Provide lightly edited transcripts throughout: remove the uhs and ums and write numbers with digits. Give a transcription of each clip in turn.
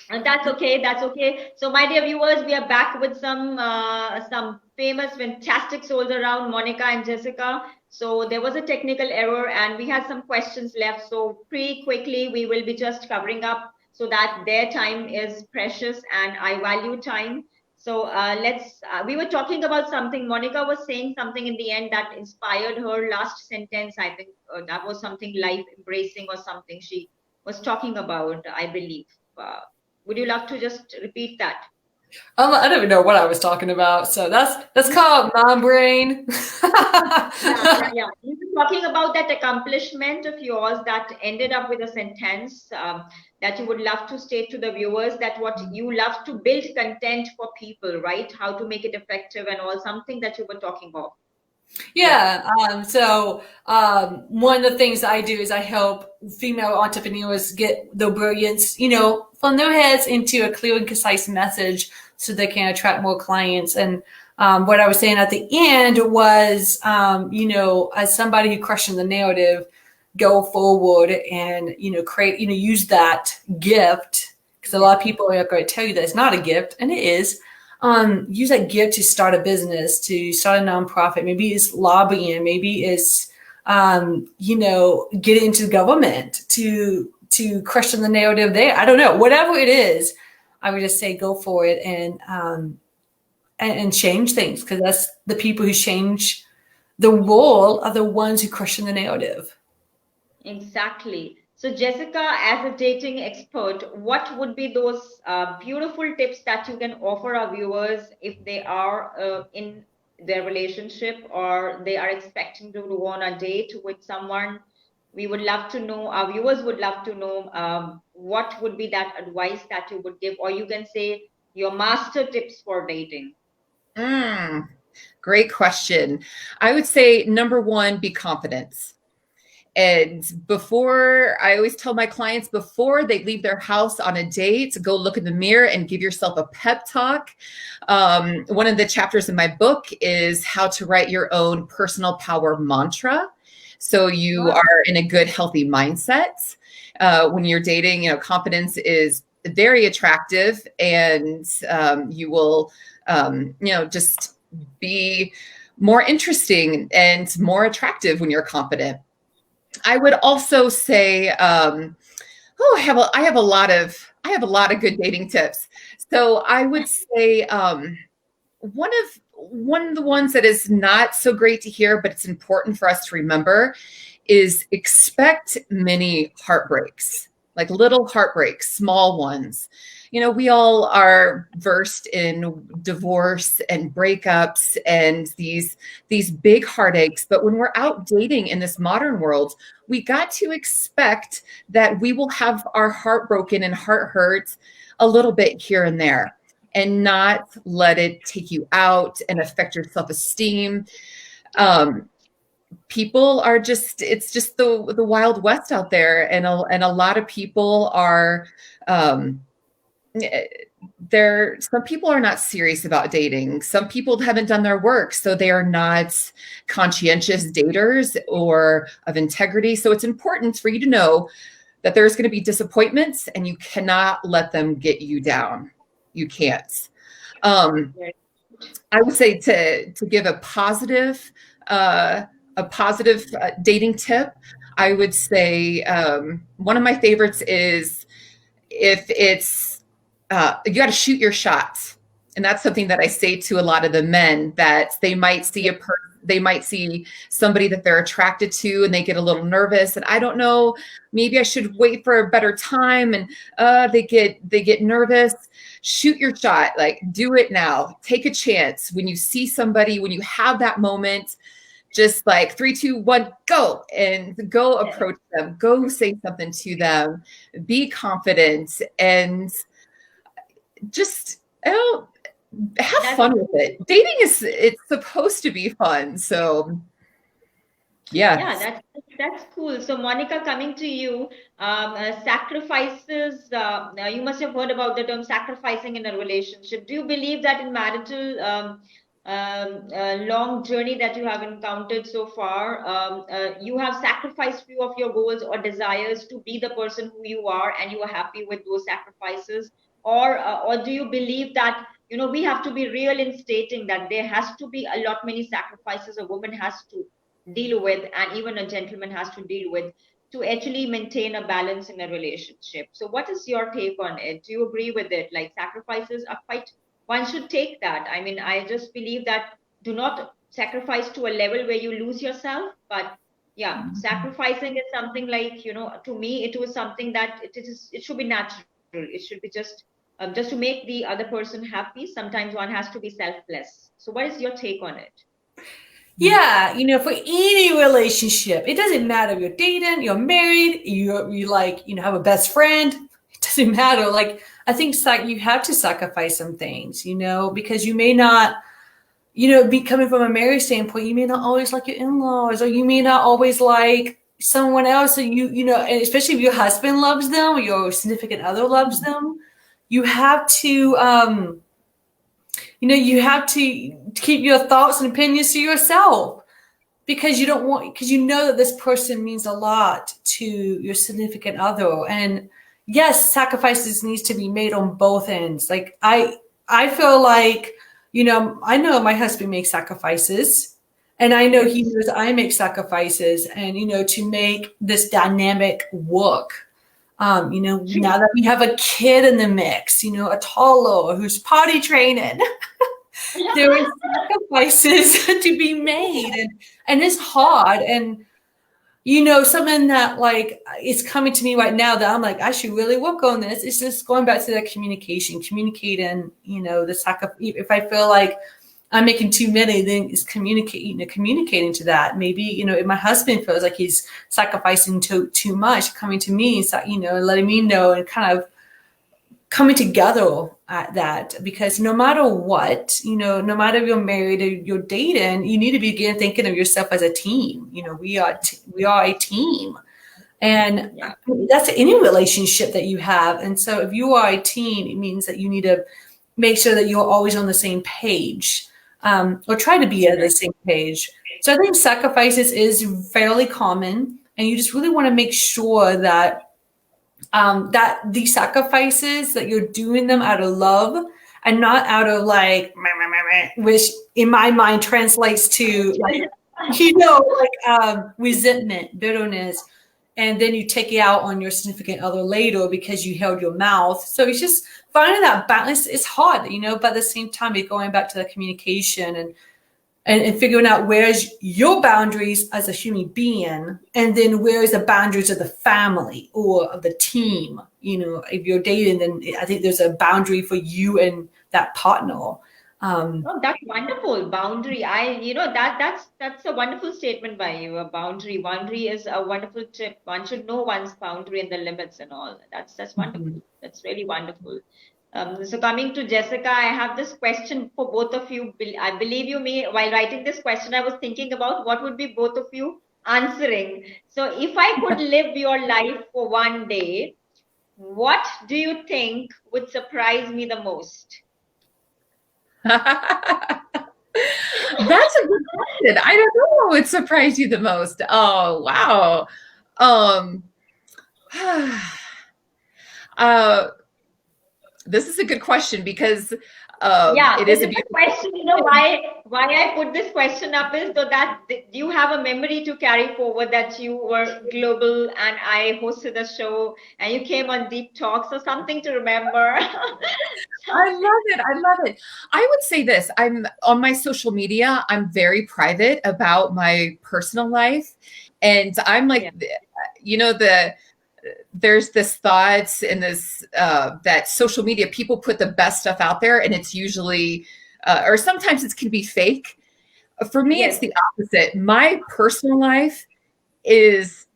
And that's okay. That's okay. So, my dear viewers, we are back with some famous, fantastic souls around, Monica and Jessica. So there was a technical error, and we had some questions left. So pretty quickly, we will be just covering up so that their time is precious, and I value time. So let's. We were talking about something. Monica was saying something in the end that inspired her last sentence. I think that was something life embracing or something she was talking about, I believe. Would you love to just repeat that? I don't even know what I was talking about. So that's called mom brain. Yeah. You were talking about that accomplishment of yours that ended up with a sentence that you would love to state to the viewers that what you love to build content for people, right? How to make it effective and all, something that you were talking about. Yeah. Yeah. One of the things I do is I help female entrepreneurs get the brilliance, from their heads into a clear and concise message so they can attract more clients. And what I was saying at the end was, as somebody who questioned the narrative, go forward and, create, use that gift. Because a lot of people are going to tell you that it's not a gift, and it is. Use that gift to start a business, to start a nonprofit. Maybe it's lobbying. Maybe it's, get into government to question the narrative there. I don't know. Whatever it is, I would just say go for it and change things, because that's the people who change the role are the ones who question the narrative. Exactly. So, Jessica, as a dating expert, what would be those beautiful tips that you can offer our viewers if they are in their relationship or they are expecting to go on a date with someone? We would love to know, our viewers would love to know what would be that advice that you would give, or you can say your master tips for dating. Great question. I would say number one, be confident. And I always tell my clients before they leave their house on a date, go look in the mirror and give yourself a pep talk. One of the chapters in my book is how to write your own personal power mantra, so you are in a good, healthy mindset. When you're dating, confidence is very attractive, and you will, just be more interesting and more attractive when you're confident. I would also say, I have a lot of good dating tips. So I would say one of the ones that is not so great to hear, but it's important for us to remember, is expect many heartbreaks, like little heartbreaks, small ones. We all are versed in divorce and breakups and these big heartaches. But when we're out dating in this modern world, we got to expect that we will have our heart broken and heart hurt a little bit here and there, and not let it take you out and affect your self-esteem. People are it's just the Wild West out there. And a lot of people are, some people are not serious about dating. Some people haven't done their work, so they are not conscientious daters or of integrity. So it's important for you to know that there's going to be disappointments, and you cannot let them get you down. You can't. I would say to give a positive dating tip, I would say one of my favorites is, if it's you got to shoot your shots. And that's something that I say to a lot of the men, that they might see they might see somebody that they're attracted to, and they get a little nervous, and I don't know, maybe I should wait for a better time, and they get nervous. Shoot your shot. Like, do it now. Take a chance. When you see somebody, when you have that moment, just like 3, 2, 1, go, and go approach them. Go say something to them. Be confident, and just have fun with it. Dating it's supposed to be fun. So yeah, that's cool. So Monica, coming to you, sacrifices, you must have heard about the term sacrificing in a relationship. Do you believe that in marital long journey that you have encountered so far, you have sacrificed few of your goals or desires to be the person who you are, and you are happy with those sacrifices, or do you believe that we have to be real in stating that there has to be a lot many sacrifices a woman has to deal with, and even a gentleman has to deal with, to actually maintain a balance in a relationship? So what is your take on it? Do you agree with it? Like, sacrifices are quite, one should take that. I mean, I just believe that do not sacrifice to a level where you lose yourself. But yeah, sacrificing is something like, to me, it was something that it should be natural. It should be just to make the other person happy. Sometimes one has to be selfless. So what is your take on it? Yeah, for any relationship, it doesn't matter if you're dating, you're married, you like, have a best friend. It doesn't matter. Like, I think you have to sacrifice some things, because you may not, be coming from a marriage standpoint, you may not always like your in-laws, or you may not always like someone else. So and especially if your husband loves them or your significant other loves them, you have to, you have to keep your thoughts and opinions to yourself, because because that this person means a lot to your significant other. And yes, sacrifices needs to be made on both ends. Like, I feel like, I know my husband makes sacrifices, and I know he knows I make sacrifices, and, to make this dynamic work. Now that we have a kid in the mix, a toddler who's potty training, there are sacrifices to be made, and it's hard. And something that, like, it's coming to me right now that I'm like, I should really work on this. It's just going back to that communicating, if I feel like I'm making too many, then it's communicating to that. Maybe, if my husband feels like he's sacrificing too much, coming to me, letting me know, and kind of coming together at that. Because no matter what, no matter if you're married or you're dating, you need to begin thinking of yourself as a team. We are a team, and that's any relationship that you have. And so if you are a team, it means that you need to make sure that you're always on the same page, or try to be at the same page. So I think sacrifices is fairly common, and you just really want to make sure that that these sacrifices, that you're doing them out of love and not out of, like, which in my mind translates to, like, resentment, bitterness, and then you take it out on your significant other later because you held your mouth. So it's just finding that balance. It's hard, but at the same time, you're going back to the communication and figuring out where's your boundaries as a human being, and then where's the boundaries of the family or of the team. If you're dating, then I think there's a boundary for you and that partner. Oh, that's wonderful. Boundary. That's a wonderful statement by you. A boundary. Boundary is a wonderful tip. One should know one's boundary and the limits and all. That's wonderful. Mm-hmm. That's really wonderful. So coming to Jessica, I have this question for both of you. I believe you may, while writing this question, I was thinking about what would be both of you answering. So if I could live your life for one day, what do you think would surprise me the most? That's a good question. I don't know what would surprise you the most. Oh, wow. This is a good question, because it is a beautiful question. Why I put this question up is so that you have a memory to carry forward, that you were global and I hosted a show and you came on Deep Talk, so something to remember. I love it. I would say this: I'm on my social media, I'm very private about my personal life, and I'm like, there's this thoughts and this that social media, people put the best stuff out there, and it's usually or sometimes it can be fake. For me, it's the opposite. My personal life is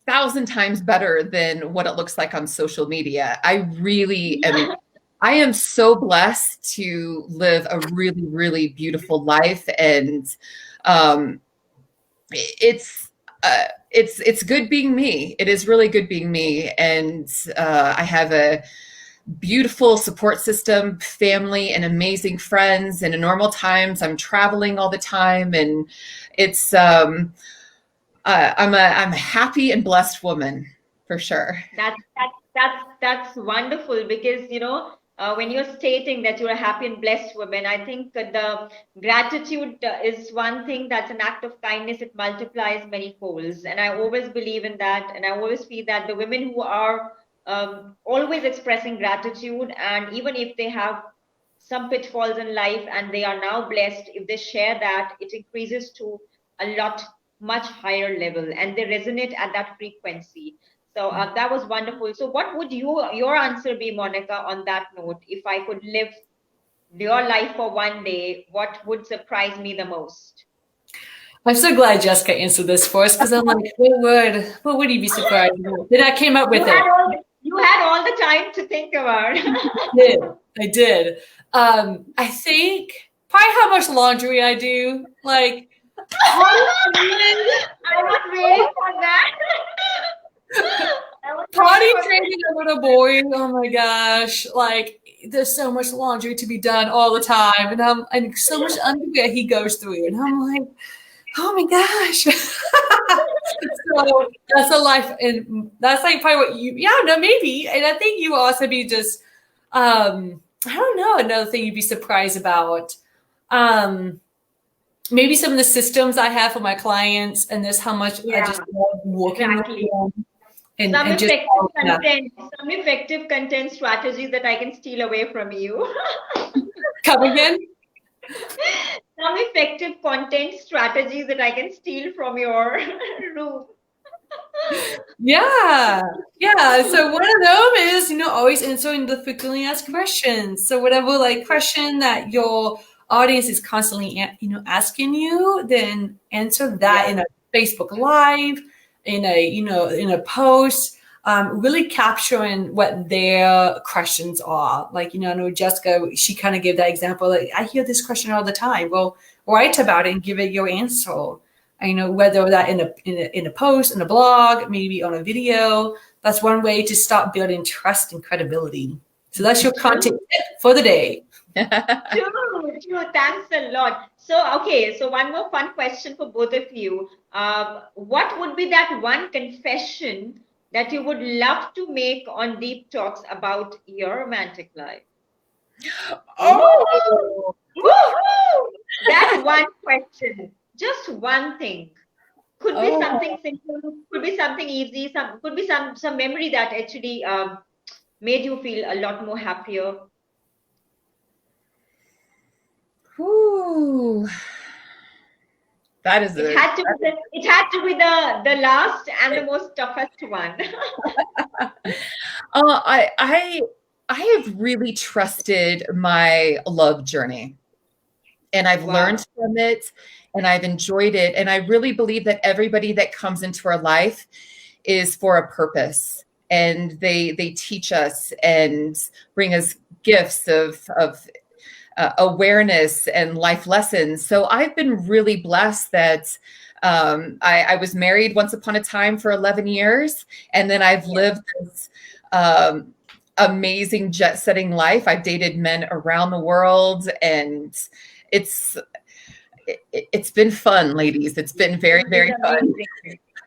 1,000 times better than what it looks like on social media. I really am. I am so blessed to live a really, really beautiful life, and it's good being me. It is really good being me, and I have a beautiful support system, family, and amazing friends. And in normal times, I'm traveling all the time, and it's I'm a happy and blessed woman for sure. That's wonderful because when you're stating that you're a happy and blessed woman, I think the gratitude is one thing that's an act of kindness. It multiplies many folds, and I always believe in that, and I always feel that the women who are always expressing gratitude, and even if they have some pitfalls in life and they are now blessed, if they share that, it increases to a lot much higher level, and they resonate at that frequency. So that was wonderful. So what would your answer be, Monica, on that note? If I could live your life for one day, what would surprise me the most? I'm so glad Jessica answered this for us, because I'm like, what would you be surprised about? Then I came up with it. You had all the time to think about. I did. I think probably how much laundry I do. Like, I was waiting for that. Potty training a little boy. Oh my gosh! Like, there's so much laundry to be done all the time, and so much underwear he goes through, and I'm like, oh my gosh. So that's a life, and that's like probably what you. Yeah, no, maybe, and I think you will also be just. I don't know. Another thing you'd be surprised about. Maybe some of the systems I have for my clients, and this how much I just love working with them. Some effective content strategies that I can steal away from you. Come again? Some effective content strategies that I can steal from your room. Yeah. So one of them is, always answering the frequently asked questions. So whatever question that your audience is constantly, asking you, then answer that in a Facebook Live, in a post, really capturing what their questions are. Like, I know Jessica, she kind of gave that example. Like, I hear this question all the time. Well, write about it and give it your answer. Whether that in a post, in a blog, maybe on a video. That's one way to start building trust and credibility. So that's your content tip for the day. True. Thanks a lot. So one more fun question for both of you. What would be that one confession that you would love to make on Deep Talks about your romantic life? Oh, that one question. Just one thing. Could be something simple, could be something easy, could be some memory that actually made you feel a lot more happier. Ooh. That is it had to be the last and the most toughest one. I have really trusted my love journey, and I've learned from it, and I've enjoyed it. And I really believe that everybody that comes into our life is for a purpose, and they teach us and bring us gifts of awareness and life lessons. So I've been really blessed that I was married once upon a time for 11 years. And then I've lived this amazing jet-setting life. I've dated men around the world, and it's been fun, ladies. It's been very, very fun.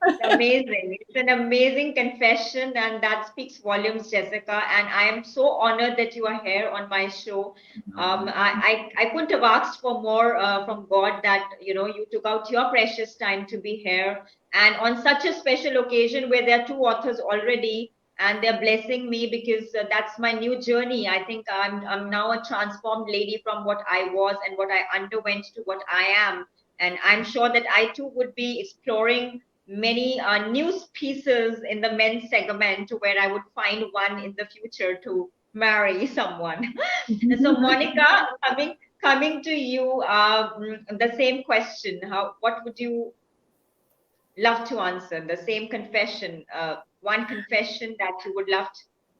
It's amazing. It's an amazing confession, and that speaks volumes, Jessica. And I am so honored that you are here on my show. I couldn't have asked for more from God that you took out your precious time to be here, and on such a special occasion where there are two authors already, and they're blessing me because that's my new journey. I think I'm now a transformed lady from what I was and what I underwent to what I am, and I'm sure that I too would be exploring many news pieces in the men's segment where I would find one in the future to marry someone. So Monica, coming to you, the same question. What would you love to answer? The same confession, one confession that you would love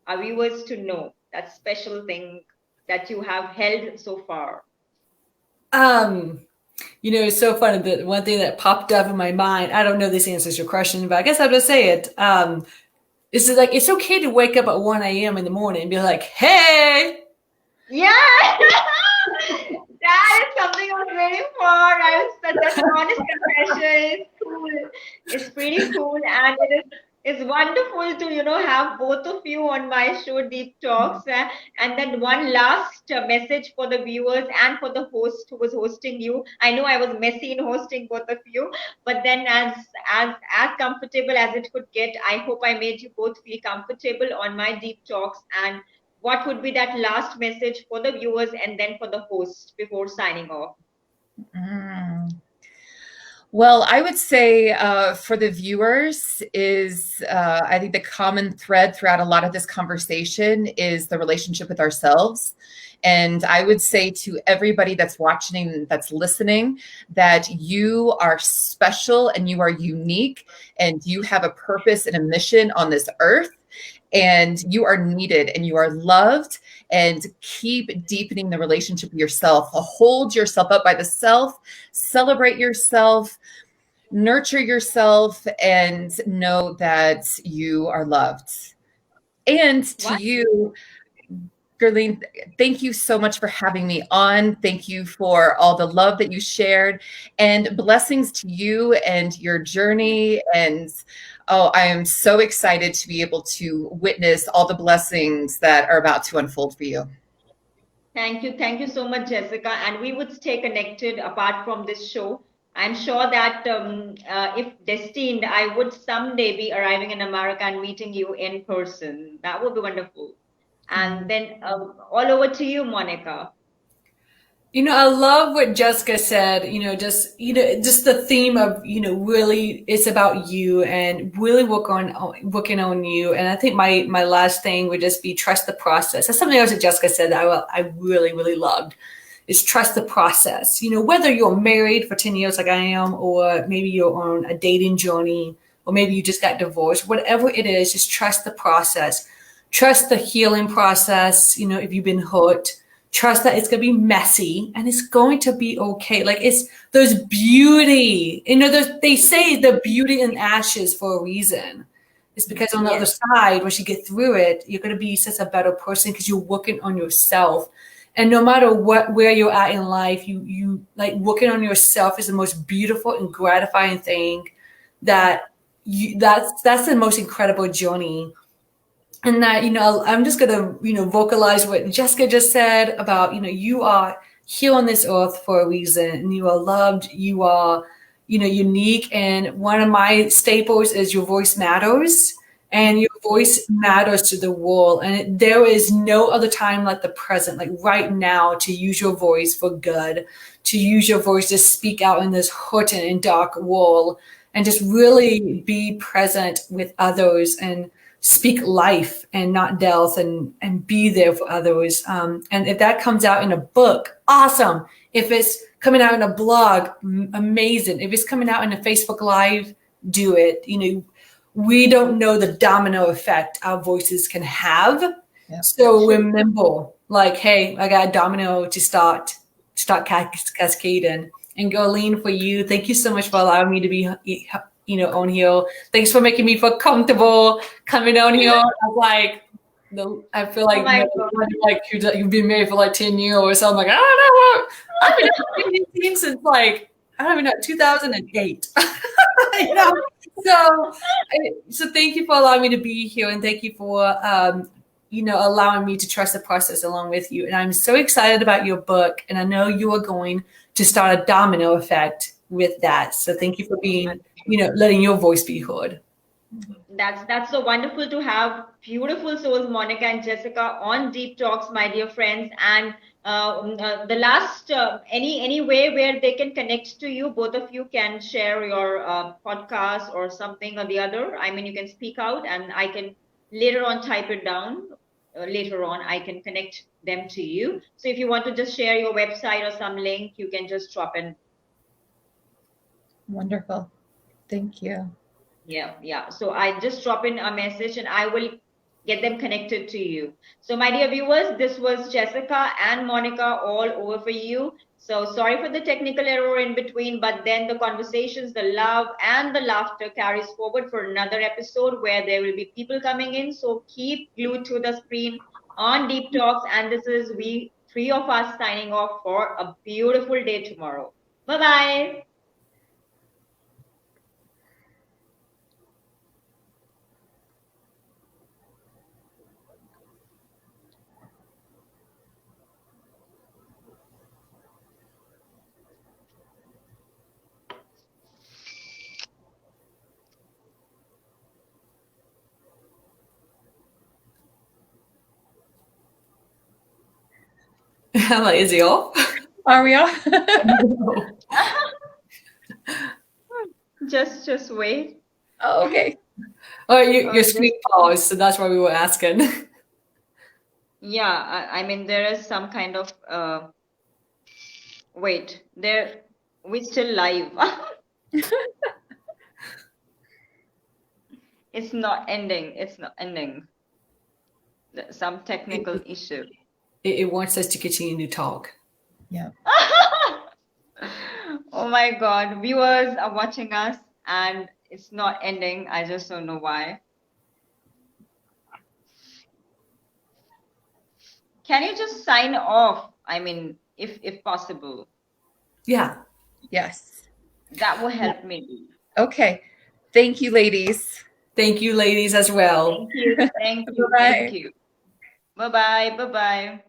our viewers to know, that special thing that you have held so far. It's so funny. The one thing that popped up in my mind, I don't know if this answers your question, but I guess I'll just say it. Is it like, it's okay to wake up at 1 a.m. in the morning and be like, hey. Yeah, that is something I was waiting for. That's an honest confession. It's cool. It's pretty cool, and it's wonderful to have both of you on my show, Deep Talks. And then one last message for the viewers and for the host who was hosting you. I know I was messy in hosting both of you, but then as comfortable as it could get, I hope I made you both feel comfortable on my Deep Talks. And what would be that last message for the viewers and then for the host before signing off? Well, I would say for the viewers is I think the common thread throughout a lot of this conversation is the relationship with ourselves. And I would say to everybody that's watching, that's listening, that you are special and you are unique and you have a purpose and a mission on this earth. And you are needed and you are loved, and keep deepening the relationship with yourself. Hold yourself up by the self, celebrate yourself, nurture yourself, and know that you are loved. And to you, Gurleen, thank you so much for having me on. Thank you for all the love that you shared, and blessings to you and your journey. And oh, I am so excited to be able to witness all the blessings that are about to unfold for you. Thank you. Thank you so much, Jessica. And we would stay connected apart from this show. I'm sure that if destined, I would someday be arriving in America and meeting you in person. That would be wonderful. And then all over to you, Monica. I love what Jessica said, just the theme of, really it's about you and really working on you. And I think my last thing would just be trust the process. That's something else that Jessica said that I really, really loved, is trust the process. Whether you're married for 10 years like I am, or maybe you're on a dating journey, or maybe you just got divorced, whatever it is, just trust the process. Trust the healing process. If you've been hurt, trust that it's going to be messy and it's going to be okay. Like, it's there's beauty, they say the beauty in ashes for a reason. It's because on the other side, once you get through it, you're going to be such a better person because you're working on yourself. And no matter where you're at in life, you like working on yourself is the most beautiful and gratifying thing that's the most incredible journey. And that, I'm just going to, vocalize what Jessica just said about, you are here on this earth for a reason, and you are loved. You are, unique. And one of my staples is your voice matters, and your voice matters to the world. And there is no other time like the present, like right now, to use your voice for good, to use your voice to speak out in this hurting and dark world, and just really be present with others and speak life and not death, and be there for others. And if that comes out in a book, awesome. If it's coming out in a blog, amazing. If it's coming out in a Facebook Live, do it. We don't know the domino effect our voices can have. Yep. So remember, like, hey, I got a domino to start cascading. And Gurleen, for you, thank you so much for allowing me to be on here. Thanks for making me feel comfortable coming on here. I feel like you've been married for like 10 years. So I'm like, I don't know. I've been dating since like, I don't even know, 2008. So thank you for allowing me to be here, and thank you for allowing me to trust the process along with you. And I'm so excited about your book, and I know you are going to start a domino effect with that. So thank you for being, letting your voice be heard. That's so wonderful to have beautiful souls, Monica and Jessica, on Deep Talks, my dear friends. And the last, any way where they can connect to you, both of you can share your podcast or something or the other. I mean, you can speak out, and I can later on type it down. Later on, I can connect them to you. So if you want to just share your website or some link, you can just drop in. Wonderful. Thank you. Yeah. So I just drop in a message, and I will get them connected to you. So my dear viewers, this was Jessica and Monica all over for you. So sorry for the technical error in between, but then the conversations, the love and the laughter carries forward for another episode where there will be people coming in. So keep glued to the screen on Deep Talks. And this is we three of us signing off for a beautiful day tomorrow. Bye-bye. I'm like, is he off? Are we off? Just wait. Oh, okay. Oh, your screen paused, so that's why we were asking. Yeah, I mean there is some kind of wait, we still live. It's not ending. It's not ending. Some technical issue. It wants us to continue to talk. Yeah. Oh my God, viewers are watching us and it's not ending. I just don't know why. Can you just sign off? I mean, if possible. Yeah. Yes. That will help me. Okay. Thank you, ladies. Thank you, ladies, as well. Thank you. Thank you. Bye-bye. Thank you. Bye-bye. Bye-bye.